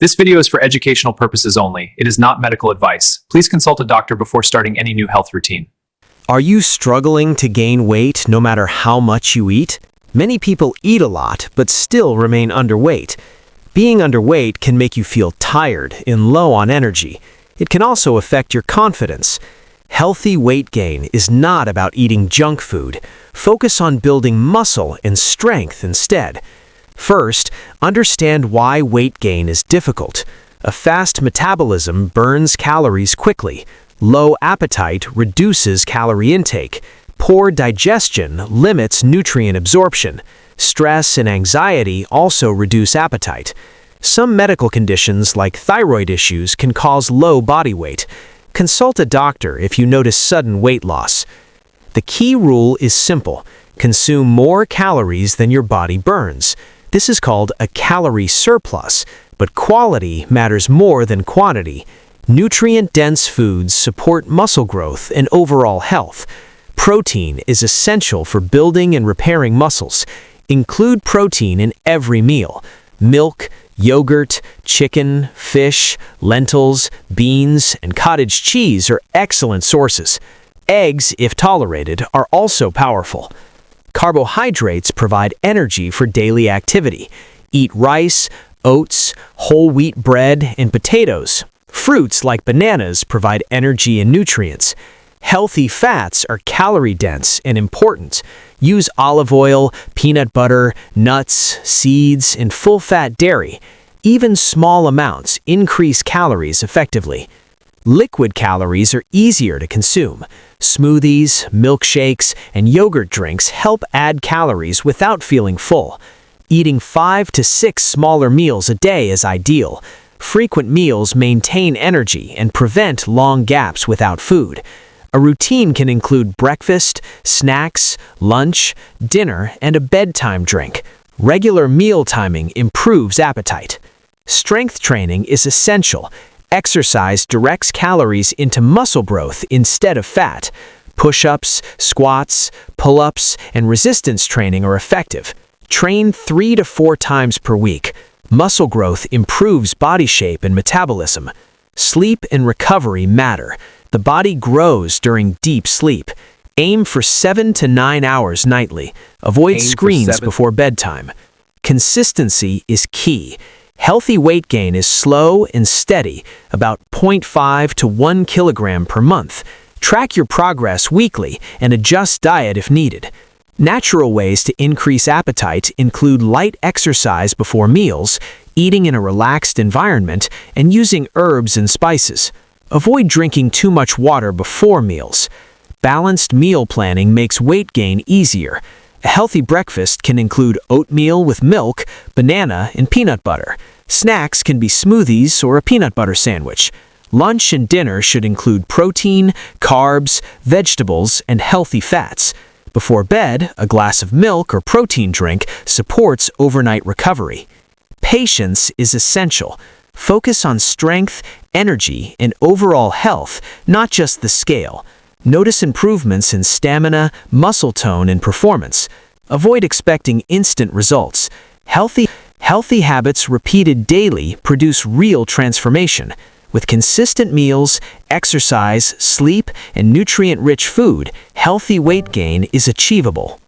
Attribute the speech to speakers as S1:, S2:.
S1: This video is for educational purposes only. It is not medical advice. Please consult a doctor before starting any new health routine.
S2: Are you struggling to gain weight no matter how much you eat? Many people eat a lot but still remain underweight. Being underweight can make you feel tired and low on energy. It can also affect your confidence. Healthy weight gain is not about eating junk food. Focus on building muscle and strength instead. First, understand why weight gain is difficult. A fast metabolism burns calories quickly. Low appetite reduces calorie intake. Poor digestion limits nutrient absorption. Stress and anxiety also reduce appetite. Some medical conditions like thyroid issues can cause low body weight. Consult a doctor if you notice sudden weight loss. The key rule is simple. Consume more calories than your body burns. This is called a calorie surplus, but quality matters more than quantity. Nutrient-dense foods support muscle growth and overall health. Protein is essential for building and repairing muscles. Include protein in every meal. Milk, yogurt, chicken, fish, lentils, beans, and cottage cheese are excellent sources. Eggs, if tolerated, are also powerful. Carbohydrates provide energy for daily activity. Eat rice, oats, whole wheat bread, and potatoes. Fruits like bananas provide energy and nutrients. Healthy fats are calorie-dense and important. Use olive oil, peanut butter, nuts, seeds, and full-fat dairy. Even small amounts increase calories effectively. Liquid calories are easier to consume. Smoothies, milkshakes, and yogurt drinks help add calories without feeling full. Eating 5 to 6 smaller meals a day is ideal. Frequent meals maintain energy and prevent long gaps without food. A routine can include breakfast, snacks, lunch, dinner, and a bedtime drink. Regular meal timing improves appetite. Strength training is essential. Exercise directs calories into muscle growth instead of fat. Push-ups, squats, pull-ups, and resistance training are effective. Train 3 to 4 times per week. Muscle growth improves body shape and metabolism. Sleep and recovery matter. The body grows during deep sleep. Aim for 7 to 9 hours nightly. Avoid screens before bedtime. Consistency is key. Healthy weight gain is slow and steady, about 0.5 to 1 kilogram per month. Track your progress weekly and adjust diet if needed. Natural ways to increase appetite include light exercise before meals, eating in a relaxed environment, and using herbs and spices. Avoid drinking too much water before meals. Balanced meal planning makes weight gain easier. A healthy breakfast can include oatmeal with milk, banana, and peanut butter. Snacks can be smoothies or a peanut butter sandwich. Lunch and dinner should include protein, carbs, vegetables, and healthy fats. Before bed, a glass of milk or protein drink supports overnight recovery. Patience is essential. Focus on strength, energy, and overall health, not just the scale. Notice improvements in stamina, muscle tone, and performance. Avoid expecting instant results. Healthy habits repeated daily produce real transformation. With consistent meals, exercise, sleep, and nutrient-rich food, healthy weight gain is achievable.